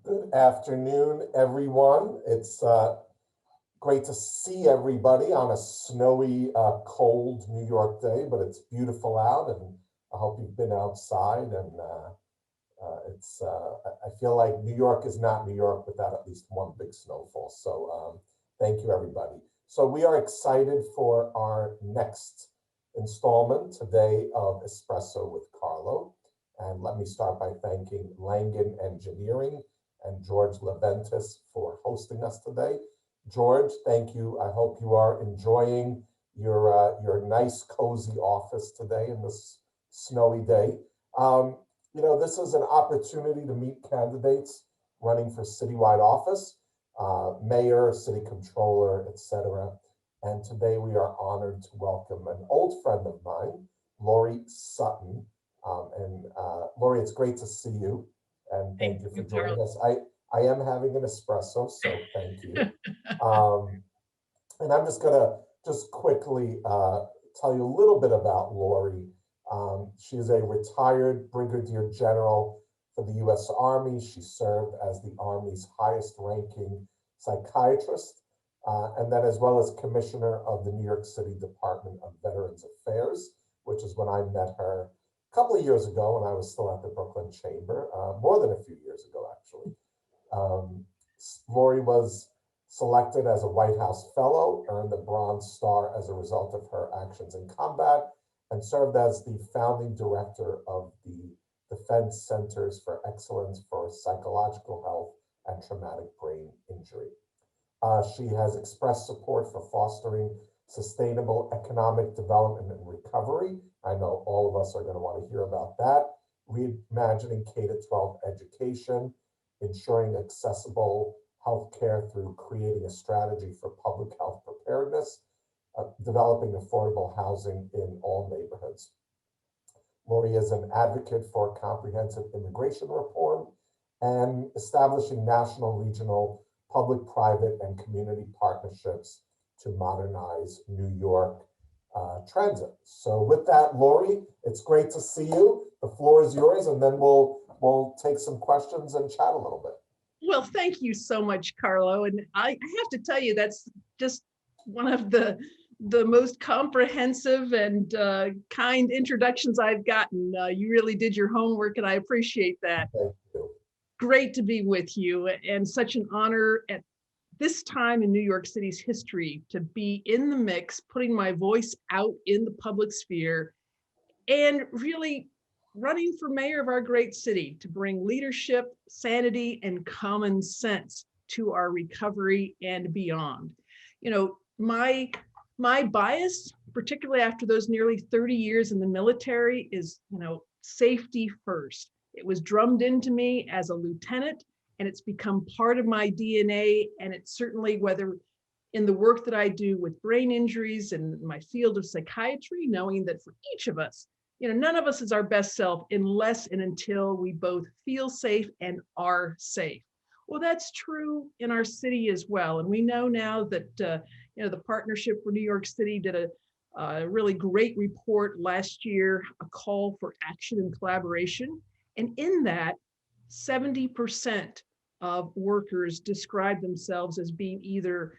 Good afternoon, everyone. It's great to see everybody on a snowy, cold New York day, but it's beautiful out, and I hope you've been outside. And I feel like New York is not New York without at least one big snowfall. So thank you, everybody. So we are excited for our next installment today of Espresso with Carlo. And let me start by thanking Langen Engineering and George Leventis for hosting us today. George, thank you. I hope you are enjoying your nice, cozy office today in this snowy day. This is an opportunity to meet candidates running for citywide office, mayor, city controller, etc. And today we are honored to welcome an old friend of mine, Loree Sutton. Loree, it's great to see you, and thank you for joining us. I am having an espresso, so thank you. And I'm just gonna quickly tell you a little bit about Loree. She is a retired Brigadier General for the U.S. Army. She served as the Army's highest-ranking psychiatrist, and then as well as Commissioner of the New York City Department of Veterans Affairs, which is when I met her a couple of years ago when I was still at the Brooklyn Chamber, more than a few years ago, actually. Loree was selected as a White House Fellow, earned the Bronze Star as a result of her actions in combat, and served as the founding director of the Defense Centers for Excellence for Psychological Health and Traumatic Brain Injury. She has expressed support for fostering sustainable economic development and recovery. I know all of us are going to want to hear about that. Reimagining K-12 education, ensuring accessible healthcare through creating a strategy for public health preparedness, developing affordable housing in all neighborhoods. Loree is an advocate for comprehensive immigration reform and establishing national, regional, public, private, and community partnerships to modernize New York transit. So with that, Loree, it's great to see you. The floor is yours, and then we'll take some questions and chat a little bit. Well, thank you so much, Carlo. And I have to tell you, that's just one of the most comprehensive and kind introductions I've gotten. You really did your homework, and I appreciate that. Thank you. Great to be with you, and such an honor at this time in New York City's history to be in the mix, putting my voice out in the public sphere, and really running for mayor of our great city to bring leadership, sanity, and common sense to our recovery and beyond. You know, my bias, particularly after those nearly 30 years in the military, is, safety first. It was drummed into me as a lieutenant, and it's become part of my DNA. And it's certainly, whether in the work that I do with brain injuries and my field of psychiatry, knowing that for each of us, none of us is our best self unless and until we both feel safe and are safe. Well, that's true in our city as well. And we know now that, the Partnership for New York City did a really great report last year, a call for action and collaboration. And in that, 70% of workers describe themselves as being either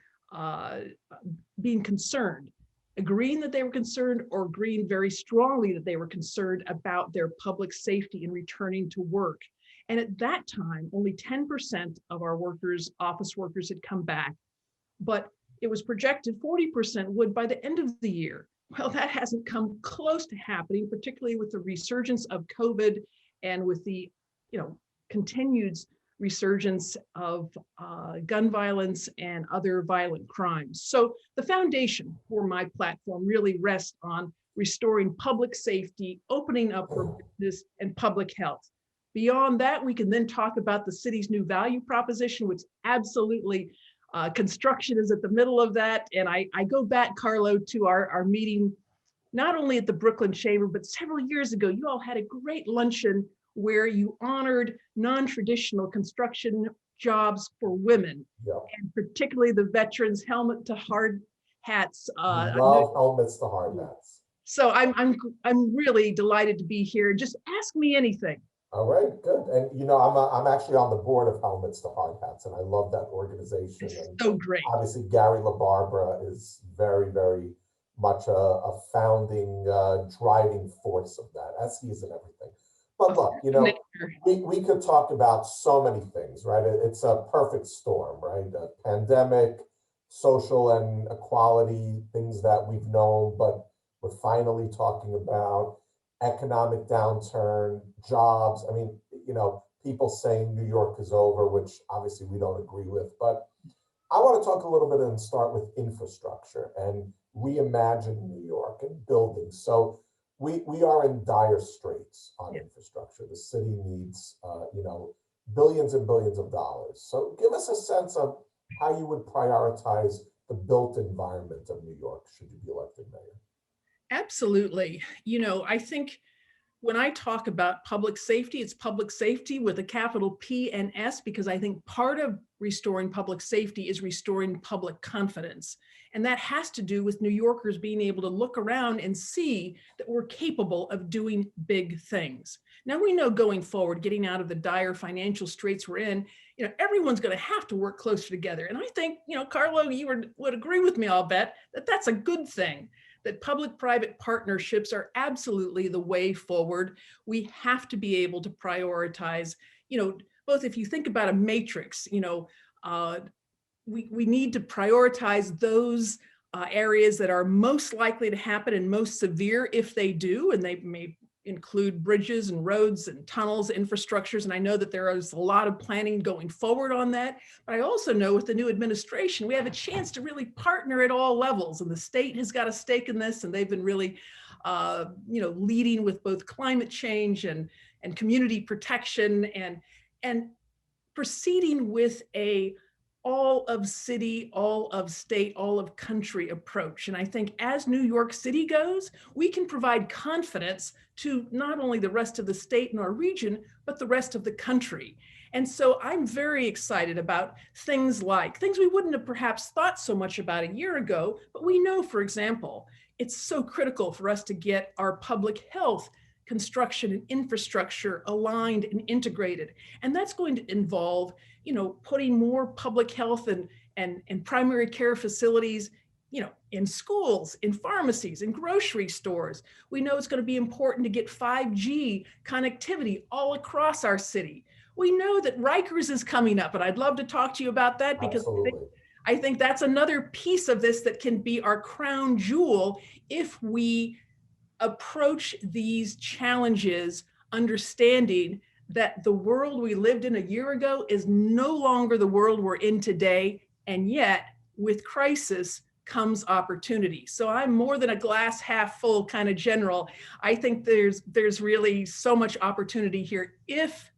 being concerned, agreeing that they were concerned, or agreeing very strongly that they were concerned about their public safety in returning to work. And at that time, only 10% of our workers, office workers, had come back, but it was projected 40% would by the end of the year. Well, that hasn't come close to happening, particularly with the resurgence of COVID and with the, continued resurgence of gun violence and other violent crimes. So the foundation for my platform really rests on restoring public safety, opening up for business and public health. Beyond that, we can then talk about the city's new value proposition, which absolutely construction is at the middle of that. And I go back, Carlo, to our meeting, not only at the Brooklyn Chamber, but several years ago, you all had a great luncheon where you honored non-traditional construction jobs for women, and particularly the veterans' helmet to hard hats. Love helmets to hard hats. So I'm really delighted to be here. Just ask me anything. All right, good. And I'm actually on the board of Helmets to Hard Hats, and I love that organization. It's And so great. obviously, Gary LaBarbera is very, very much a founding driving force of that, as he is in everything. But A look, force of nature. we could talk about so many things, right? It's a perfect storm, right? A pandemic, social and equality, things that we've known, but we're finally talking about economic downturn, jobs. I mean, people saying New York is over, which obviously we don't agree with. But I want to talk a little bit and start with infrastructure and reimagine New York and buildings. So we are in dire straits on Yeah. infrastructure. The city needs, billions and billions of dollars. So give us a sense of how you would prioritize the built environment of New York should you be elected mayor. Absolutely. I think when I talk about public safety, it's public safety with a capital P and S, because I think part of restoring public safety is restoring public confidence. And that has to do with New Yorkers being able to look around and see that we're capable of doing big things. Now we know going forward, getting out of the dire financial straits we're in, everyone's going to have to work closer together. And I think, Carlo, you would agree with me, I'll bet, that that's a good thing, that public-private partnerships are absolutely the way forward. We have to be able to prioritize, both if you think about a matrix, we need to prioritize those areas that are most likely to happen and most severe if they do, and they may include bridges and roads and tunnels, infrastructures. And I know that there is a lot of planning going forward on that. But I also know with the new administration, we have a chance to really partner at all levels. And the state has got a stake in this, and they've been really, leading with both climate change and community protection and proceeding with a all of city, all of state, all of country approach. And I think as New York City goes, we can provide confidence to not only the rest of the state and our region, but the rest of the country. And so I'm very excited about things we wouldn't have perhaps thought so much about a year ago, but we know, for example, it's so critical for us to get our public health construction and infrastructure aligned and integrated. And that's going to involve, putting more public health and primary care facilities, in schools, in pharmacies, in grocery stores. We know it's going to be important to get 5G connectivity all across our city. We know that Rikers is coming up, and I'd love to talk to you about that, because Absolutely. I think that's another piece of this that can be our crown jewel if we approach these challenges understanding that the world we lived in a year ago is no longer the world we're in today. And yet, with crisis comes opportunity. So I'm more than a glass half full kind of general. I think there's really so much opportunity here if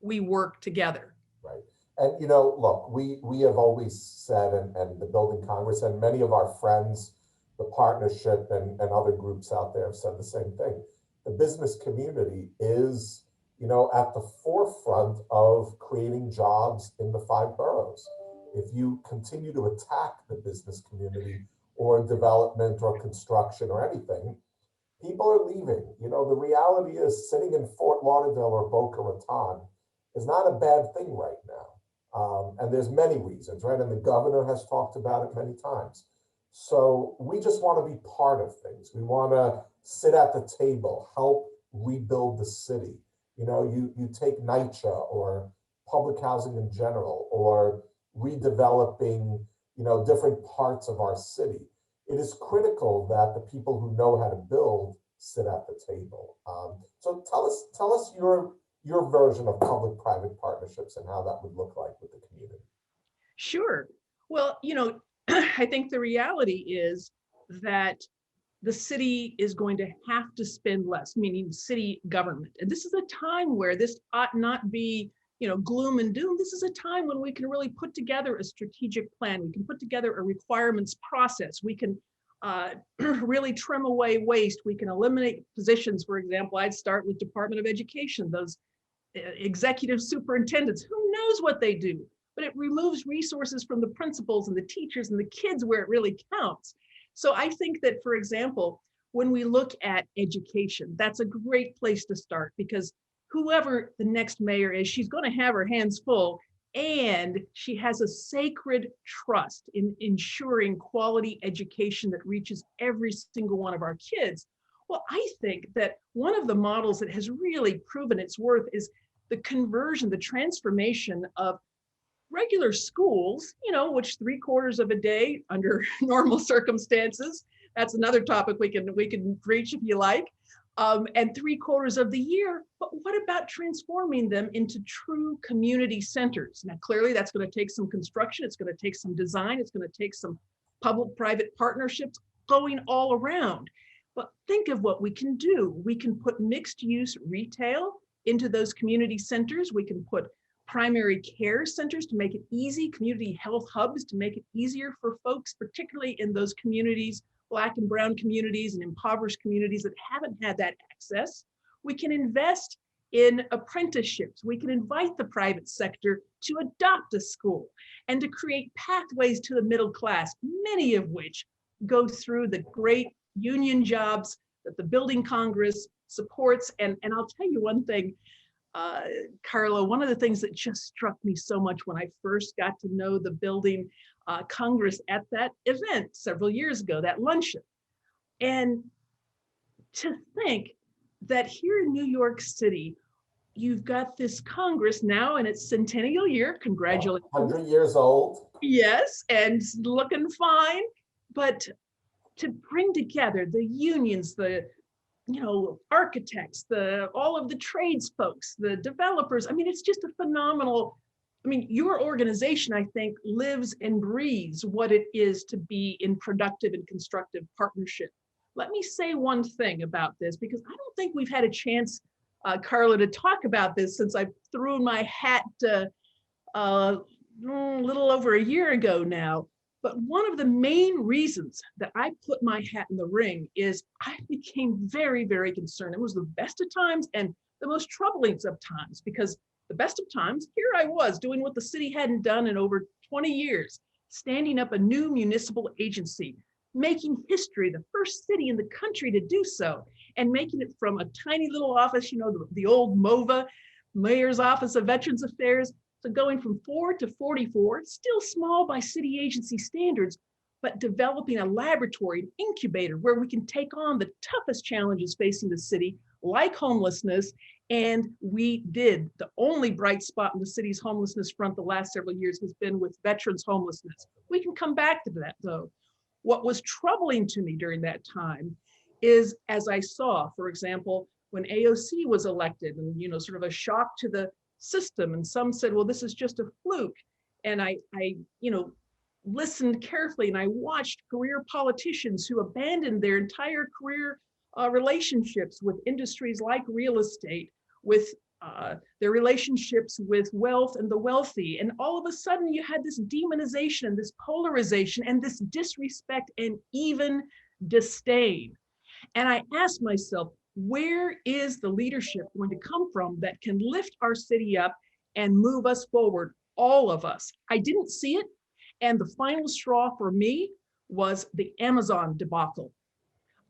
we work together. Right. And look, we have always said, and the Building Congress and many of our friends, the partnership and other groups out there have said the same thing. The business community is, at the forefront of creating jobs in the five boroughs. If you continue to attack the business community or development or construction or anything, people are leaving. The reality is sitting in Fort Lauderdale or Boca Raton is not a bad thing right now. And there's many reasons, right? And the governor has talked about it many times. So we just want to be part of things. We want to sit at the table, help rebuild the city. You take NYCHA or public housing in general, or redeveloping, different parts of our city. It is critical that the people who know how to build sit at the table. So tell us your version of public-private partnerships and how that would look like with the community. Sure. Well, I think the reality is that the city is going to have to spend less, meaning city government. And this is a time where this ought not be, gloom and doom. This is a time when we can really put together a strategic plan. We can put together a requirements process. We can really trim away waste. We can eliminate positions. For example, I'd start with Department of Education, those executive superintendents. Who knows what they do? But it removes resources from the principals and the teachers and the kids where it really counts. So I think that, for example, when we look at education, that's a great place to start, because whoever the next mayor is, she's going to have her hands full. And she has a sacred trust in ensuring quality education that reaches every single one of our kids. Well, I think that one of the models that has really proven its worth is the conversion, the transformation of regular schools, which 3/4 of a day under normal circumstances. That's another topic we can reach if you like. And 3/4 of the year. But what about transforming them into true community centers? Now, clearly that's going to take some construction. It's going to take some design. It's going to take some public-private partnerships going all around. But think of what we can do. We can put mixed-use retail into those community centers. We can put primary care centers to make it easy, community health hubs to make it easier for folks, particularly in those communities, Black and brown communities and impoverished communities that haven't had that access. We can invest in apprenticeships. We can invite the private sector to adopt a school and to create pathways to the middle class, many of which go through the great union jobs that the Building Congress supports. And I'll tell you one thing, Carlo, one of the things that just struck me so much when I first got to know the Building Congress at that event several years ago, that luncheon, and to think that here in New York City, you've got this Congress now in its centennial year. Congratulations. 100 years old. Yes, and looking fine. But to bring together the unions, the architects, all of the trades folks, the developers. I mean, it's just a phenomenal. I mean, your organization, I think, lives and breathes what it is to be in productive and constructive partnership. Let me say one thing about this, because I don't think we've had a chance, Carlo, to talk about this since I threw my hat a little over a year ago now. But one of the main reasons that I put my hat in the ring is I became very, very concerned. It was the best of times and the most troubling of times, because the best of times, here I was doing what the city hadn't done in over 20 years, standing up a new municipal agency, making history, the first city in the country to do so, and making it from a tiny little office, the old MOVA, Mayor's Office of Veterans Affairs, so going from 4 to 44, still small by city agency standards, but developing a laboratory, an incubator where we can take on the toughest challenges facing the city, like homelessness. And we did. The only bright spot in the city's homelessness front the last several years has been with veterans homelessness. We can come back to that though. What was troubling to me during that time is, as I saw, for example, when AOC was elected and, sort of a shock to the system, and some said, well, this is just a fluke. And I listened carefully, and I watched career politicians who abandoned their entire career relationships with industries like real estate, with their relationships with wealth and the wealthy. And all of a sudden you had this demonization and this polarization and this disrespect and even disdain. And I asked myself, where is the leadership going to come from that can lift our city up and move us forward, all of us? I didn't see it. And the final straw for me was the Amazon debacle.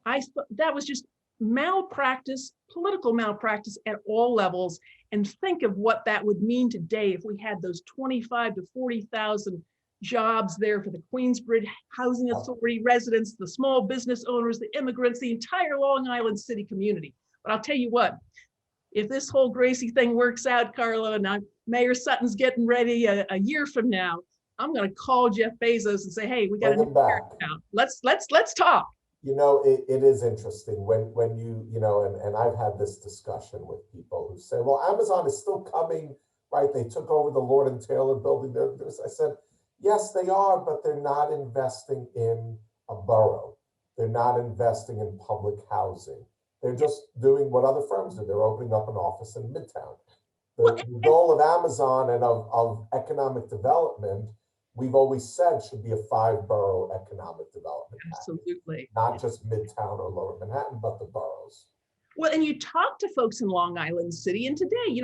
I thought that was just malpractice, political malpractice at all levels. And think of what that would mean today if we had those 25 to 40,000 jobs there for the Queensbridge Housing Authority residents, the small business owners, the immigrants, the entire Long Island City community. But I'll tell you what, if this whole Gracie thing works out, Carlo, and Mayor Sutton's getting ready a year from now, I'm going to call Jeff Bezos and say, hey, we got a new mayor now. Let's talk. It is interesting when and I've had this discussion with people who say, well, Amazon is still coming, right? They took over the Lord and Taylor building. I said, yes, they are, but they're not investing in a borough. They're not investing in public housing. They're just doing what other firms do. They're opening up an office in Midtown. The goal of Amazon and of economic development, we've always said, should be a 5-borough economic development. Absolutely. Not just Midtown or Lower Manhattan, but the boroughs. Well, and you talk to folks in Long Island City, and today,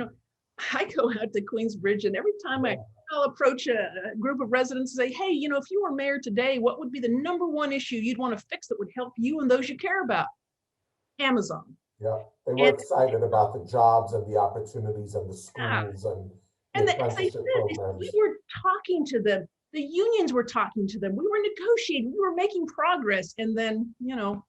I go out to Queensbridge, and every time I'll approach a group of residents and say, hey, if you were mayor today, what would be the #1 issue you'd want to fix that would help you and those you care about? Amazon. Yeah, they were And excited about the jobs and the opportunities and the yeah, schools and the and as I apprenticeship said, we programs. were talking to them. The unions were talking to them. We were negotiating. We were making progress. And then,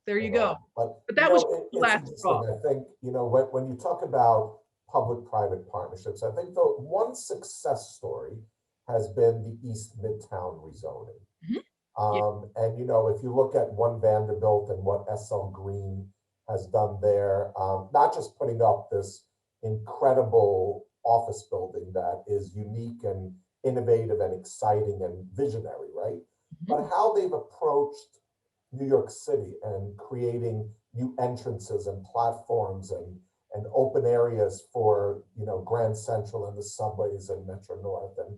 there you go. But, But that was the it's last interesting. straw. I think, when you talk about public-private partnerships, I think the one success story has been the East Midtown rezoning. Mhm. Yeah. And if you look at One Vanderbilt and what SL Green has done there, not just putting up this incredible office building that is unique and innovative and exciting and visionary, right? Mhm. But how they've approached New York City and creating new entrances and platforms and open areas for Grand Central and the subways and Metro North and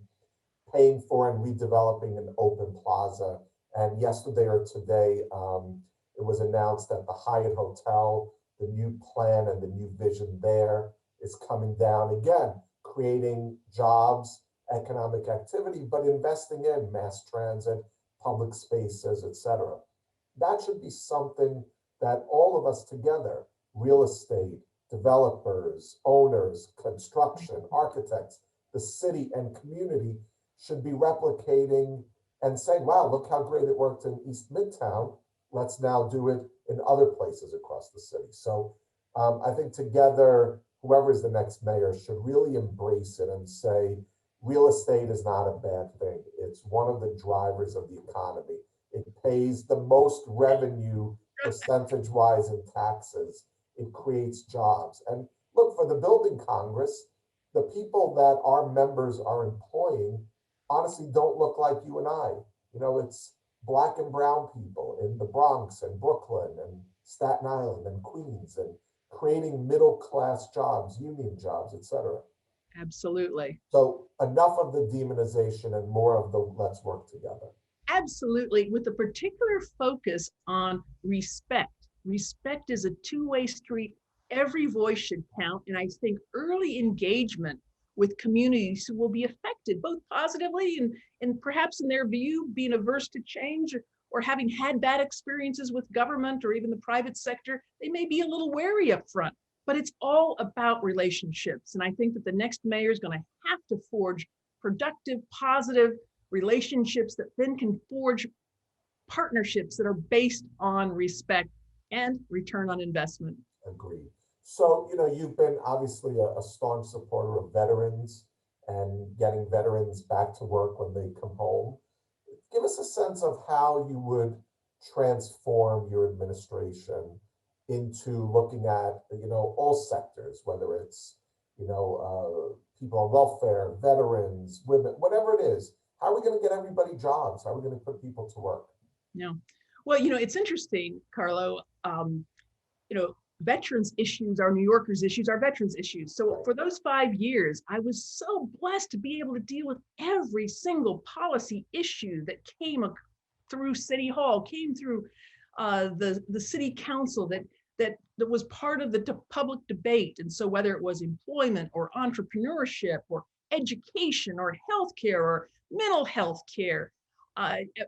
paying for and redeveloping an open plaza. And yesterday or today, it was announced that the Hyatt Hotel, the new plan and the new vision there is coming down again, creating jobs, economic activity, but investing in mass transit, public spaces, et cetera. That should be something that all of us together, real estate, developers, owners, construction, architects, the city and community should be replicating and saying, wow, look how great it worked in East Midtown. Let's now do it in other places across the city. So I think together, whoever is the next mayor should really embrace it and say, real estate is not a bad thing. It's one of the drivers of the economy. It pays the most revenue percentage wise in taxes. It creates jobs. And look, for the building Congress, the people that our members are employing honestly don't look like you and I. It's black and brown people in the Bronx and Brooklyn and Staten Island and Queens and creating middle class jobs, union jobs, etc. Absolutely. So enough of the demonization and more of the let's work together. Absolutely. With a particular focus on respect. Respect is a two-way street. Every voice should count. And I think early engagement with communities who will be affected both positively and perhaps in their view being averse to change or having had bad experiences with government or even the private sector, they may be a little wary up front. But it's all about relationships. And I think that the next mayor is going to have to forge productive, positive relationships that then can forge partnerships that are based on respect and return on investment. Agreed. So, you've been obviously a staunch supporter of veterans and getting veterans back to work when they come home. Give us a sense of how you would transform your administration into looking at, all sectors, whether it's, people on welfare, veterans, women, whatever it is. How are we going to get everybody jobs? How are we going to put people to work? Yeah. Well, it's interesting, Carlo. Veterans issues are New Yorkers issues, are veterans issues. So Right. for those 5 years, I was so blessed to be able to deal with every single policy issue that came through City Hall, came through the City Council that was part of the public debate. And so whether it was employment or entrepreneurship or education or healthcare or mental health care,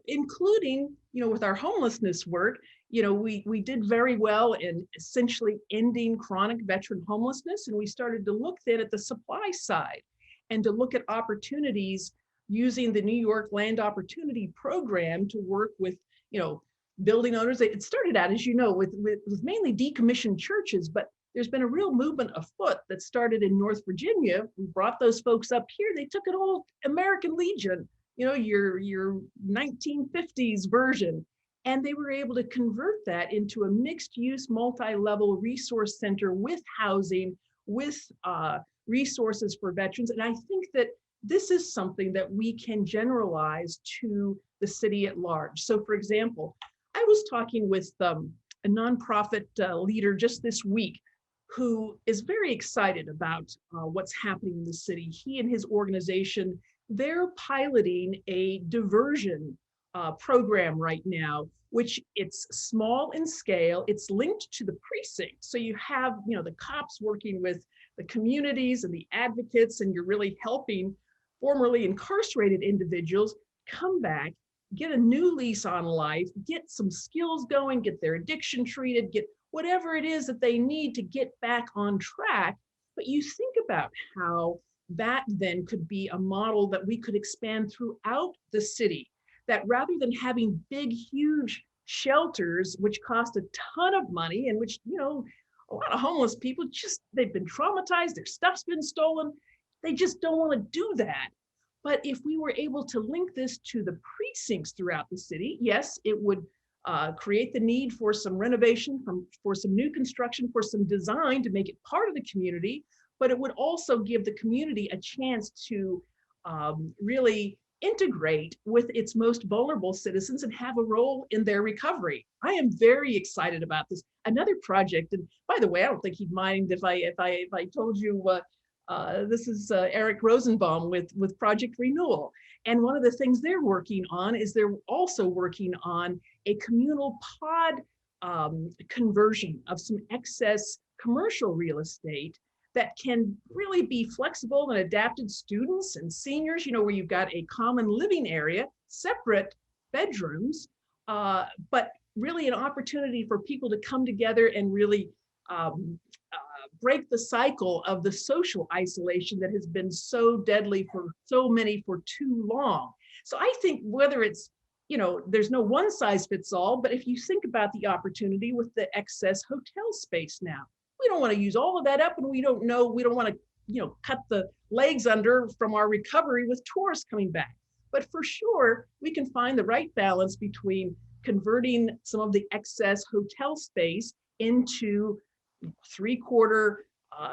including, with our homelessness work, we did very well in essentially ending chronic veteran homelessness. And we started to look then at the supply side and to look at opportunities using the New York Land Opportunity Program to work with, building owners. It started out, as you know, with mainly decommissioned churches, but there's been a real movement afoot that started in North Virginia. We brought those folks up here. They took an old American Legion, your 1950s version, and they were able to convert that into a mixed use, multi-level resource center with housing, with resources for veterans. And I think that this is something that we can generalize to the city at large. So for example, I was talking with a nonprofit leader just this week who is very excited about what's happening in the city. He and his organization, they're piloting a diversion program right now, which it's small in scale. It's linked to the precinct. So you have, the cops working with the communities and the advocates, and you're really helping formerly incarcerated individuals come back, get a new lease on life, get some skills going, get their addiction treated, get whatever it is that they need to get back on track. But you think about how that then could be a model that we could expand throughout the city, that rather than having big, huge shelters, which cost a ton of money and which, a lot of homeless people just, they've been traumatized, their stuff's been stolen. They just don't want to do that. But if we were able to link this to the precincts throughout the city, yes, it would create the need for some renovation, for some new construction, for some design to make it part of the community, but it would also give the community a chance to really integrate with its most vulnerable citizens and have a role in their recovery. I am very excited about this. Another project, and by the way, I don't think he'd mind if I told you this is Eric Rosenbaum with Project Renewal. And one of the things they're working on is they're also working on a communal pod conversion of some excess commercial real estate that can really be flexible and adapted students and seniors, where you've got a common living area, separate bedrooms, but really an opportunity for people to come together and really break the cycle of the social isolation that has been so deadly for so many for too long. So I think whether it's, there's no one size fits all, but if you think about the opportunity with the excess hotel space now, we don't want to use all of that up, and we don't want to, cut the legs under from our recovery with tourists coming back. But for sure, we can find the right balance between converting some of the excess hotel space into 3/4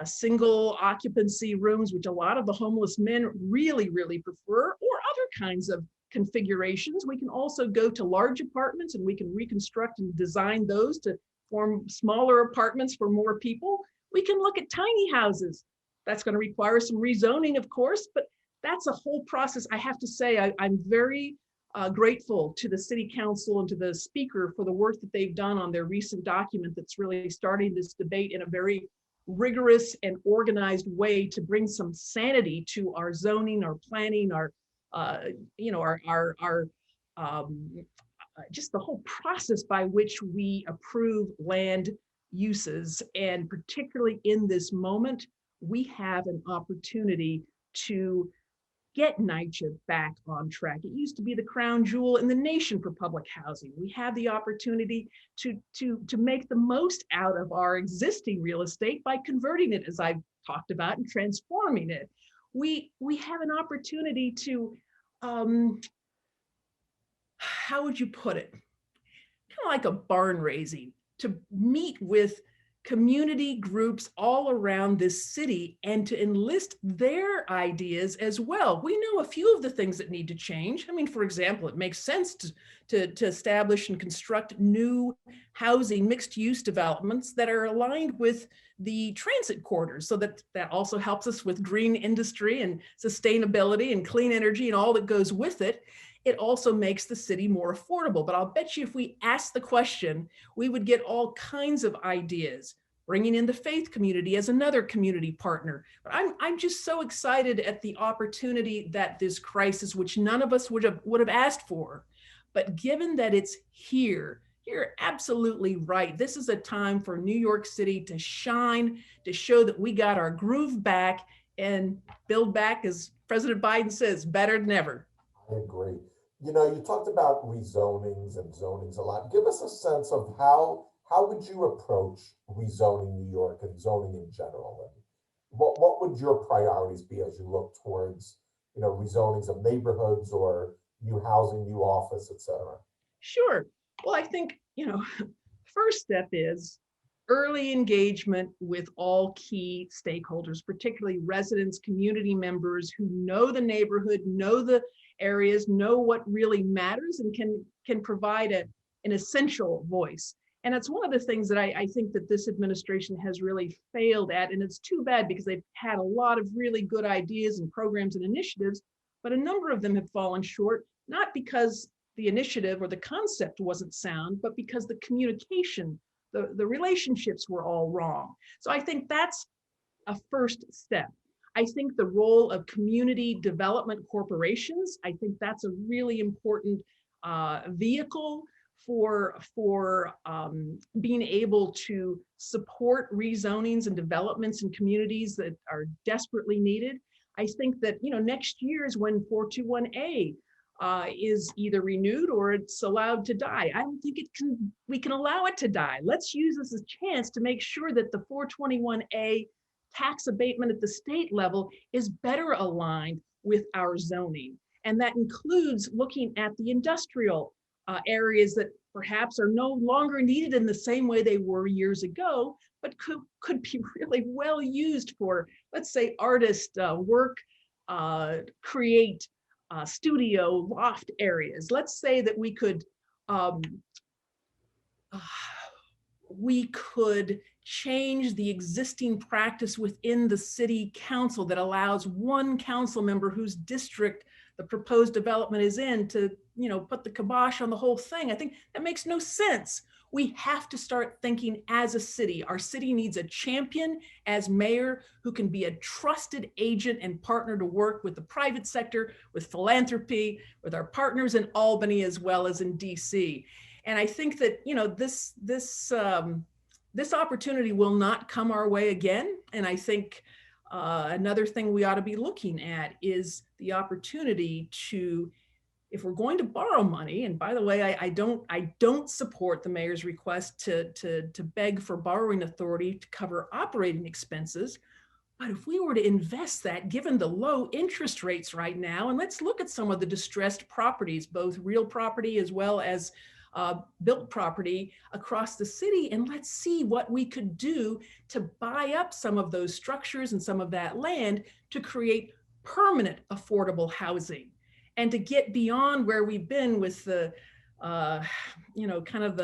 single occupancy rooms, which a lot of the homeless men really, really prefer, or other kinds of configurations. We can also go to large apartments, and we can reconstruct and design those to form smaller apartments for more people. We can look at tiny houses. That's going to require some rezoning, of course, but that's a whole process. I have to say, I'm very grateful to the city council and to the speaker for the work that they've done on their recent document that's really starting this debate in a very rigorous and organized way to bring some sanity to our zoning, our planning, our just the whole process by which we approve land uses. And particularly in this moment, we have an opportunity to get NYCHA back on track. It used to be the crown jewel in the nation for public housing. We have the opportunity to make the most out of our existing real estate by converting it, as I've talked about, and transforming it. We have an opportunity to, how would you put it? Kind of like a barn raising, to meet with community groups all around this city and to enlist their ideas as well. We know a few of the things that need to change. I mean, for example, it makes sense to establish and construct new housing, mixed use developments that are aligned with the transit corridors, so that also helps us with green industry and sustainability and clean energy and all that goes with it. It also makes the city more affordable. But I'll bet you if we asked the question, we would get all kinds of ideas, bringing in the faith community as another community partner. But I'm just so excited at the opportunity that this crisis, which none of us would have asked for, but given that it's here, you're absolutely right. This is a time for New York City to shine, to show that we got our groove back and build back, as President Biden says, better than ever. I agree. You talked about rezonings and zonings a lot. Give us a sense of how would you approach rezoning New York and zoning in general? And what would your priorities be as you look towards, rezonings of neighborhoods or new housing, new office, et cetera? Sure. Well, I think, first step is early engagement with all key stakeholders, particularly residents, community members who know the neighborhood, know the areas, know what really matters, and can provide an essential voice. And it's one of the things that I think that this administration has really failed at. And it's too bad, because they've had a lot of really good ideas and programs and initiatives, but a number of them have fallen short, not because the initiative or the concept wasn't sound, but because the communication, the relationships were all wrong. So I think that's a first step. I think the role of community development corporations, I think that's a really important vehicle for being able to support rezonings and developments in communities that are desperately needed. I think that, you know, next year is when 421A is either renewed or it's allowed to die. I don't think we can allow it to die. Let's use this as a chance to make sure that the 421A tax abatement at the state level is better aligned with our zoning. And that includes looking at the industrial areas that perhaps are no longer needed in the same way they were years ago, but could be really well used for, let's say, artist work, create studio loft areas. Let's say that um, we could change the existing practice within the city council that allows one council member whose district the proposed development is in to, you know, put the kibosh on the whole thing. I think that makes no sense. We have to start thinking as a city. Our city needs a champion as mayor who can be a trusted agent and partner to work with the private sector, with philanthropy, with our partners in Albany as well as in DC. And I think that, you know, this opportunity will not come our way again. And I think another thing we ought to be looking at is the opportunity to, if we're going to borrow money, and by the way, I don't support the mayor's request to beg for borrowing authority to cover operating expenses. But if we were to invest that, given the low interest rates right now, and let's look at some of the distressed properties, both real property as well as built property across the city, and let's see what we could do to buy up some of those structures and some of that land to create permanent affordable housing, and to get beyond where we've been with the, you know, kind of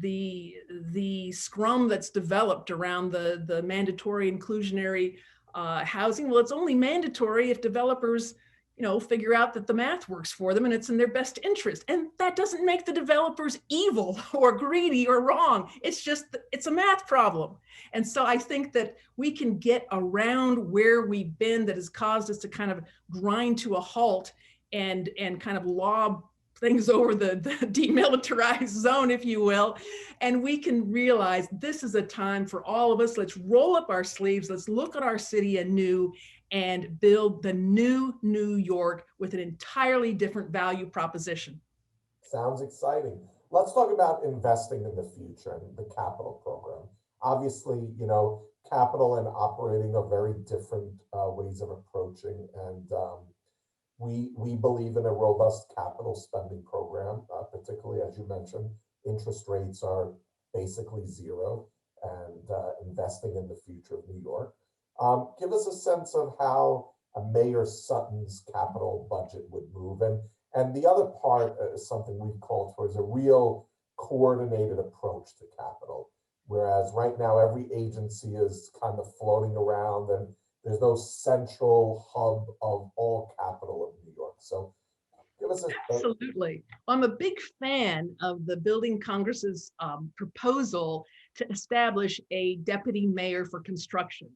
the scrum that's developed around the mandatory inclusionary housing. Well, it's only mandatory if developers, you know, figure out that the math works for them and it's in their best interest. And that doesn't make the developers evil or greedy or wrong. It's just, it's a math problem. And so I think that we can get around where we've been that has caused us to kind of grind to a halt and kind of lob things over the demilitarized zone, if you will. And we can realize this is a time for all of us. Let's roll up our sleeves. Let's look at our city anew and build the new New York with an entirely different value proposition. Sounds exciting. Let's talk about investing in the future and the capital program. Obviously, you know, capital and operating are very different ways of approaching, and we believe in a robust capital spending program, particularly as you mentioned, interest rates are basically zero, and investing in the future of New York. Give us a sense of how a Mayor Sutton's capital budget would move. And the other part is something we've called for, is a real coordinated approach to capital. Whereas right now, every agency is kind of floating around and there's no central hub of all capital of New York. So give us Absolutely. I'm a big fan of the Building Congress's proposal to establish a deputy mayor for construction.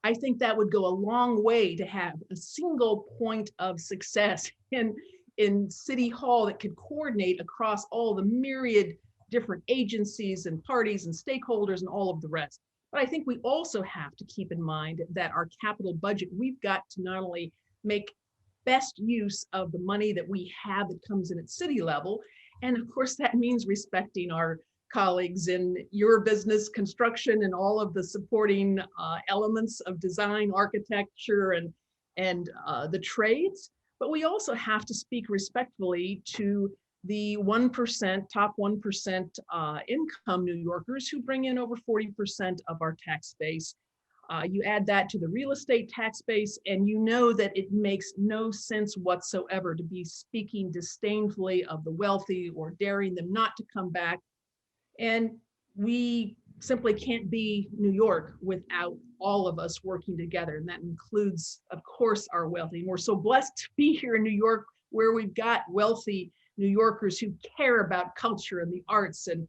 I think that would go a long way to have a single point of success in City Hall that could coordinate across all the myriad different agencies and parties and stakeholders and all of the rest. But I think we also have to keep in mind that our capital budget, we've got to not only make best use of the money that we have that comes in at city level, and of course that means respecting our colleagues in your business, construction, and all of the supporting elements of design, architecture, and the trades. But we also have to speak respectfully to the 1%, top 1% income New Yorkers who bring in over 40% of our tax base. You add that to the real estate tax base, and you know that it makes no sense whatsoever to be speaking disdainfully of the wealthy or daring them not to come back. And we simply can't be New York without all of us working together. And that includes, of course, our wealthy. And we're so blessed to be here in New York, where we've got wealthy New Yorkers who care about culture and the arts and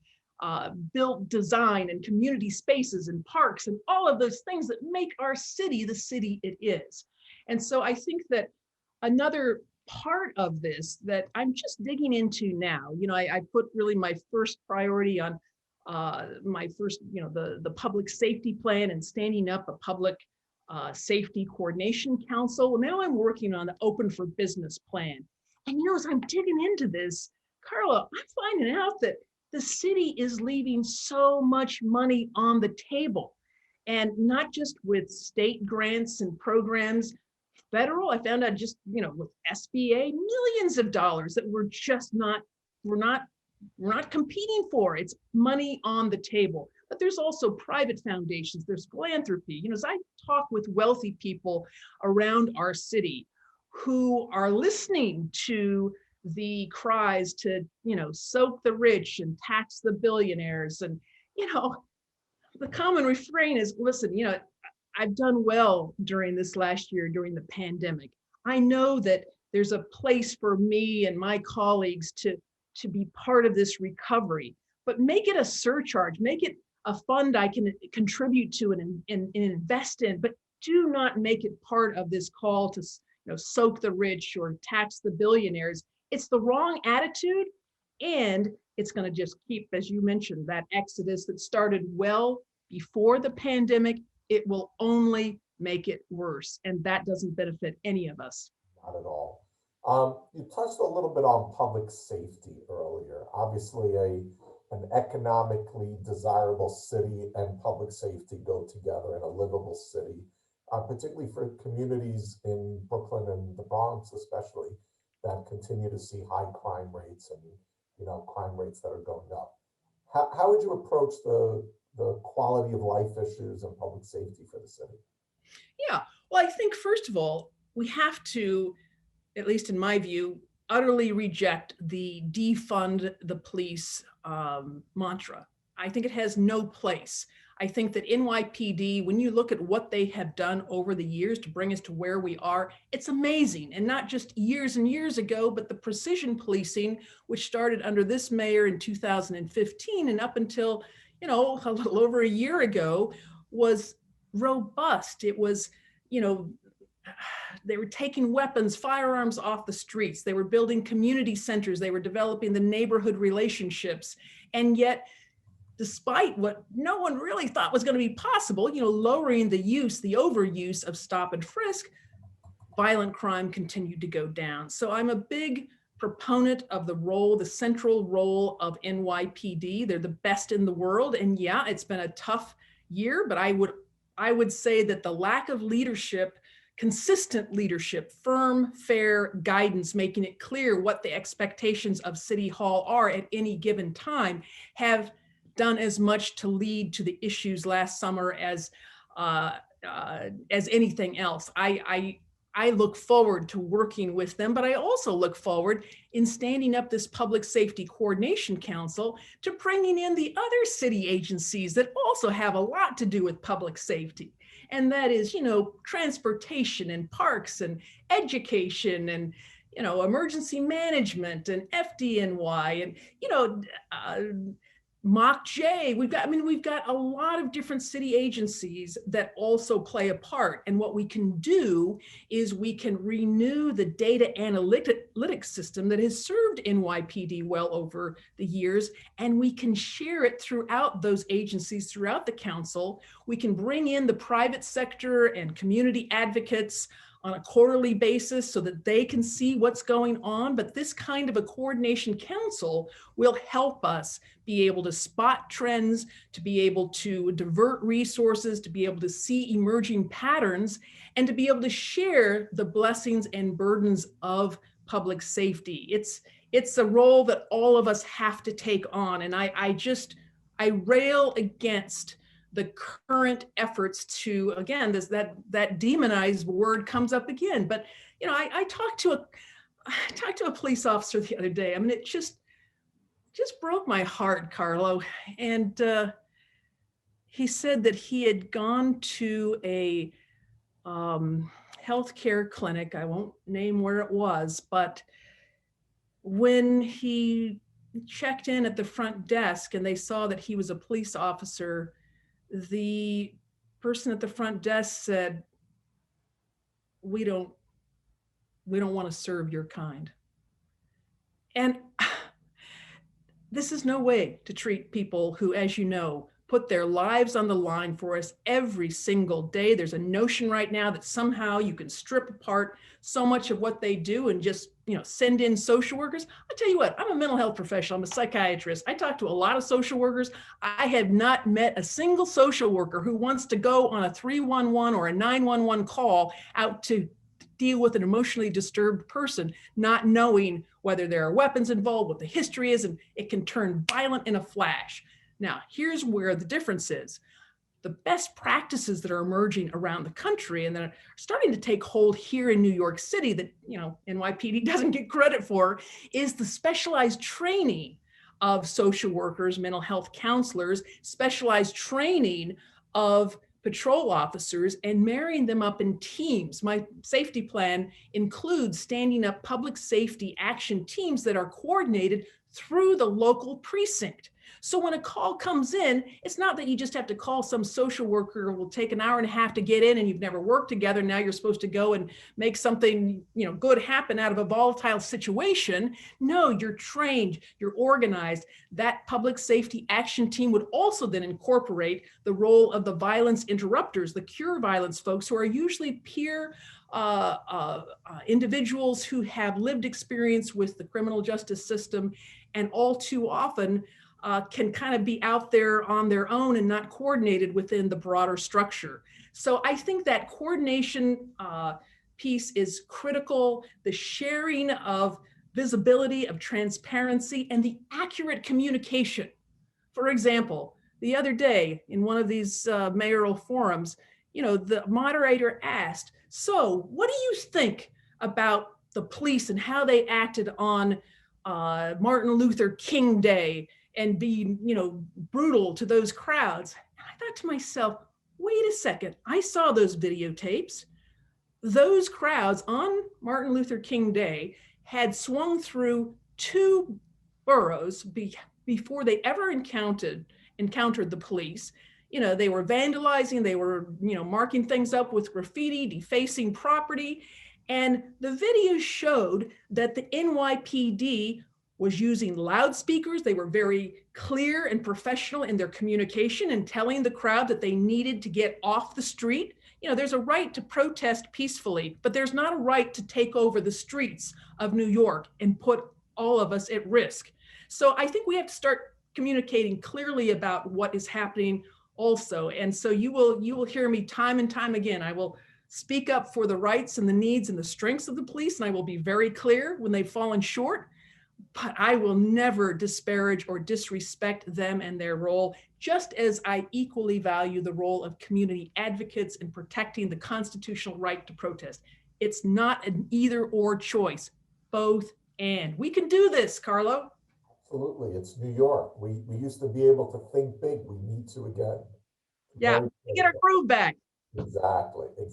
built design and community spaces and parks and all of those things that make our city the city it is. And so I think that another part of this that I'm just digging into now. I put really my first priority on my first, the public safety plan and standing up a public safety coordination council. Well, now I'm working on the open for business plan. And as I'm digging into this, Carlo, I'm finding out that the city is leaving so much money on the table, and not just with state grants and programs. Federal, I found out just, with SBA, millions of dollars that we're not competing for. It's money on the table. But there's also private foundations, there's philanthropy. As I talk with wealthy people around our city who are listening to the cries to, soak the rich and tax the billionaires. And, the common refrain is, listen, I've done well during this last year, during the pandemic. I know that there's a place for me and my colleagues to be part of this recovery, but make it a surcharge, make it a fund I can contribute to and invest in, but do not make it part of this call to soak the rich or tax the billionaires. It's the wrong attitude, and it's going to just keep, as you mentioned, that exodus that started well before the pandemic. It will only make it worse, and that doesn't benefit any of us. Not at all. You touched a little bit on public safety earlier. Obviously, an economically desirable city and public safety go together in a livable city, particularly for communities in Brooklyn and the Bronx, especially, that continue to see high crime rates and crime rates that are going up. How would you approach the quality of life issues and public safety for the city? Yeah, well, I think first of all, we have to, at least in my view, utterly reject the defund the police mantra. I think it has no place. I think that NYPD, when you look at what they have done over the years to bring us to where we are, it's amazing. And not just years and years ago, but the precision policing, which started under this mayor in 2015 and up until, a little over a year ago, was robust. It was, they were taking weapons, firearms off the streets. They were building community centers. They were developing the neighborhood relationships. And yet, despite what no one really thought was going to be possible, lowering the overuse of stop and frisk, violent crime continued to go down. So I'm a big proponent of the central role of NYPD. They're the best in the world. And yeah, it's been a tough year, but I would say that the lack of leadership, consistent leadership, firm, fair guidance, making it clear what the expectations of City Hall are at any given time, have done as much to lead to the issues last summer as anything else. I look forward to working with them, but I also look forward in standing up this Public Safety Coordination Council to bringing in the other city agencies that also have a lot to do with public safety. And that is, transportation and parks and education and, emergency management and FDNY and, Mock J. We've got a lot of different city agencies that also play a part. And what we can do is we can renew the data analytics system that has served NYPD well over the years, and we can share it throughout those agencies, throughout the council. We can bring in the private sector and community advocates on a quarterly basis so that they can see what's going on. But this kind of a coordination council will help us be able to spot trends, to be able to divert resources, to be able to see emerging patterns, and to be able to share the blessings and burdens of public safety. It's a role that all of us have to take on. And I rail against the current efforts to, again, that demonized word comes up again. But I talked to a police officer the other day. It just broke my heart, Carlo. And he said that he had gone to a healthcare clinic. I won't name where it was, but when he checked in at the front desk and they saw that he was a police officer, the person at the front desk said, we don't we don't want to serve your kind. And this is no way to treat people who, as you know, put their lives on the line for us every single day. There's a notion right now that somehow you can strip apart so much of what they do and just, send in social workers. I tell you what, I'm a mental health professional. I'm a psychiatrist. I talk to a lot of social workers. I have not met a single social worker who wants to go on a 311 or a 911 call out to deal with an emotionally disturbed person, not knowing whether there are weapons involved, what the history is, and it can turn violent in a flash. Now, here's where the difference is. The best practices that are emerging around the country and that are starting to take hold here in New York City that, NYPD doesn't get credit for is the specialized training of social workers, mental health counselors, specialized training of patrol officers, and marrying them up in teams. My safety plan includes standing up public safety action teams that are coordinated through the local precinct. So when a call comes in, it's not that you just have to call some social worker who will take an hour and a half to get in and you've never worked together. Now you're supposed to go and make something, good happen out of a volatile situation. No, you're trained, you're organized. That public safety action team would also then incorporate the role of the violence interrupters, the cure violence folks who are usually peer individuals who have lived experience with the criminal justice system and all too often can kind of be out there on their own and not coordinated within the broader structure. So I think that coordination piece is critical, the sharing of visibility, of transparency, and the accurate communication. For example, the other day in one of these mayoral forums, the moderator asked, so what do you think about the police and how they acted on Martin Luther King Day and be, brutal to those crowds? And I thought to myself, wait a second, I saw those videotapes. Those crowds on Martin Luther King Day had swung through 2 boroughs before they ever encountered the police. They were vandalizing, they were, marking things up with graffiti, defacing property. And the video showed that the NYPD was using loudspeakers. They were very clear and professional in their communication and telling the crowd that they needed to get off the street. There's a right to protest peacefully, but there's not a right to take over the streets of New York and put all of us at risk. So I think we have to start communicating clearly about what is happening also. And so you will hear me time and time again. I will speak up for the rights and the needs and the strengths of the police, and I will be very clear when they've fallen short. But I will never disparage or disrespect them and their role, just as I equally value the role of community advocates in protecting the constitutional right to protest. It's not an either or choice, both and. We can do this, Carlo. Absolutely. It's New York. We used to be able to think big. We need to again. Yeah, get our groove back. Exactly. We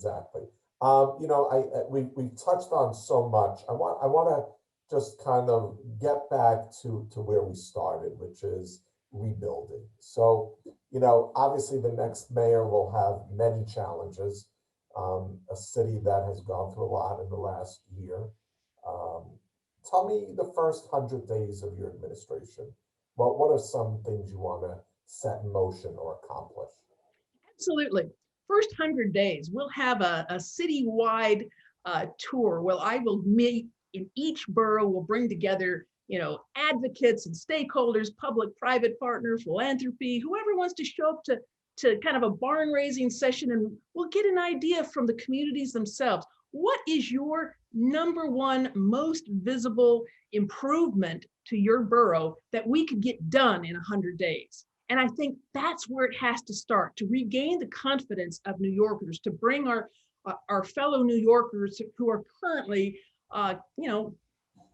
touched on so much. I want to just kind of get back to where we started, which is rebuilding. So, obviously the next mayor will have many challenges. A city that has gone through a lot in the last year. Tell me the first 100 days of your administration. Well, what are some things you want to set in motion or accomplish? Absolutely. First 100 days, we'll have a citywide tour where I will meet in each borough. We'll bring together, advocates and stakeholders, public-private partners, philanthropy, whoever wants to show up to kind of a barn raising session, and we'll get an idea from the communities themselves. What is your number one most visible improvement to your borough that we could get done in 100 days? And I think that's where it has to start, to regain the confidence of New Yorkers, to bring our fellow New Yorkers who are currently,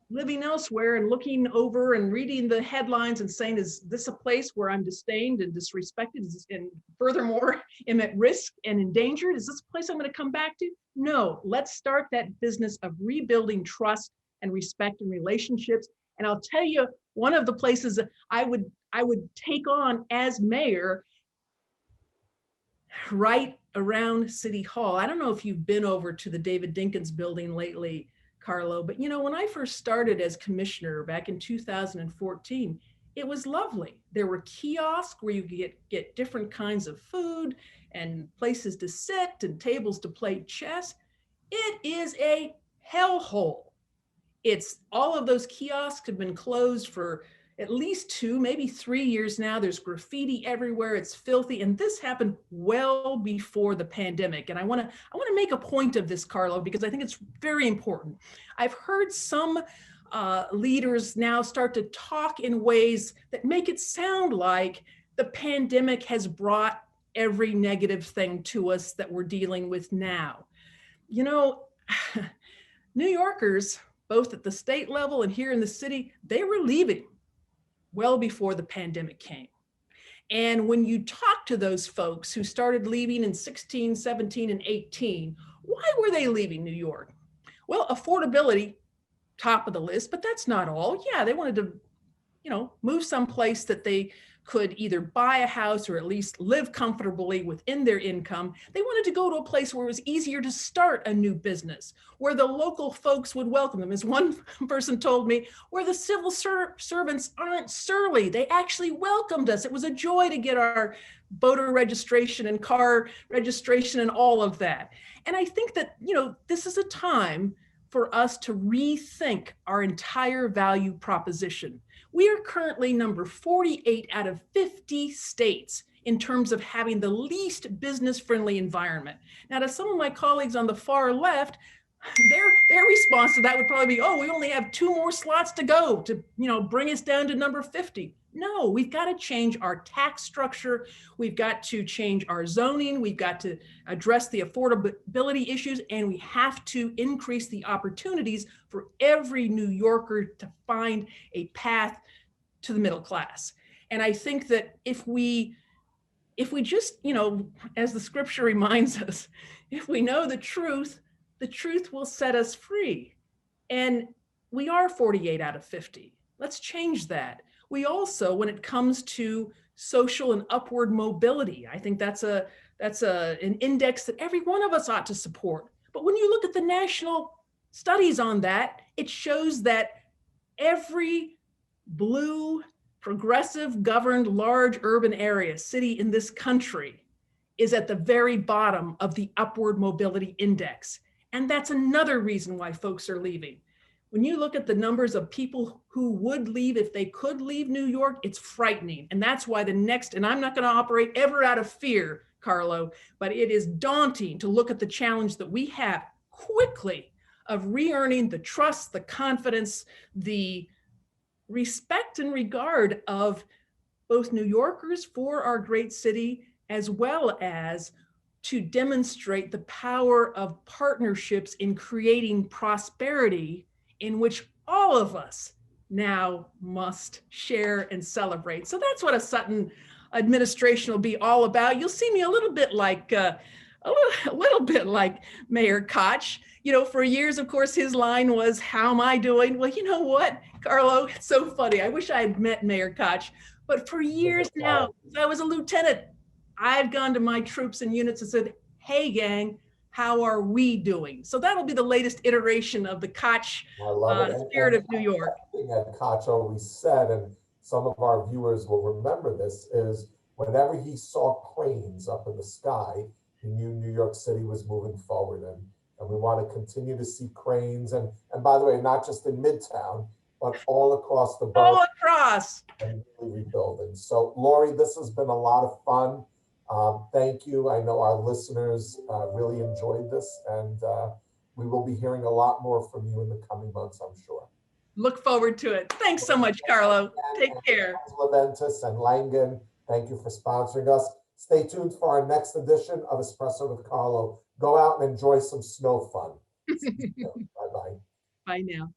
living elsewhere and looking over and reading the headlines and saying, is this a place where I'm disdained and disrespected? And furthermore, am at risk and endangered? Is this a place I'm going to come back to? No, let's start that business of rebuilding trust and respect and relationships. And I'll tell you, one of the places that I would take on as mayor, right around City Hall. I don't know if you've been over to the David Dinkins building lately, Carlo, but you know, when I first started as commissioner back in 2014, it was lovely. There were kiosks where you could get different kinds of food and places to sit and tables to play chess. It is a hellhole. It's all of those kiosks have been closed for at least 2, maybe 3 years now. There's graffiti everywhere. It's filthy. And this happened well before the pandemic. And I want to make a point of this, Carlo, because I think it's very important. I've heard some leaders now start to talk in ways that make it sound like the pandemic has brought every negative thing to us that we're dealing with now. You know, New Yorkers, both at the state level and here in the city, they were leaving well before the pandemic came. And when you talk to those folks who started leaving in 16, 17, and 18, why were they leaving New York? Well, affordability, top of the list, but that's not all. Yeah, they wanted to, move someplace that they could either buy a house or at least live comfortably within their income. They wanted to go to a place where it was easier to start a new business, where the local folks would welcome them. As one person told me, where the civil servants aren't surly. They actually welcomed us. It was a joy to get our voter registration and car registration and all of that. And I think that, this is a time for us to rethink our entire value proposition. We are currently number 48 out of 50 states in terms of having the least business-friendly environment. Now, to some of my colleagues on the far left, their response to that would probably be, oh, we only have 2 more slots to go to, bring us down to number 50. No, we've got to change our tax structure. We've got to change our zoning. We've got to address the affordability issues, and we have to increase the opportunities for every New Yorker to find a path to the middle class. And I think that if we just, as the scripture reminds us, if we know the truth will set us free. And we are 48 out of 50. Let's change that. We also, when it comes to social and upward mobility, I think that's an index that every one of us ought to support. But when you look at the national studies on that, it shows that every blue, progressive, governed, large urban area, city in this country is at the very bottom of the upward mobility index. And that's another reason why folks are leaving. When you look at the numbers of people who would leave if they could leave New York, it's frightening. And that's why and I'm not going to operate ever out of fear, Carlo, but it is daunting to look at the challenge that we have quickly of re-earning the trust, the confidence, the respect and regard of both New Yorkers for our great city, as well as to demonstrate the power of partnerships in creating prosperity in which all of us now must share and celebrate. So that's what a Sutton administration will be all about. You'll see me a little bit like Mayor Koch. For years, of course, his line was, "How am I doing?" Well, you know what, Carlo? It's so funny. I wish I had met Mayor Koch. But for years now, since I was a lieutenant, I've gone to my troops and units and said, "Hey, gang, how are we doing?" So that'll be the latest iteration of the Koch spirit of New York. One thing that Koch always said, and some of our viewers will remember this, is whenever he saw cranes up in the sky, he knew New York City was moving forward. And we want to continue to see cranes. And by the way, not just in Midtown, but all across the borough. All across. And really rebuilding. So, Loree, this has been a lot of fun. Thank you. I know our listeners really enjoyed this, and we will be hearing a lot more from you in the coming months, I'm sure. Look forward to it. Thanks so much, Carlo. Take care. Leventis and Langen, thank you for sponsoring us. Stay tuned for our next edition of Espresso with Carlo. Go out and enjoy some snow fun. Bye-bye. Bye now.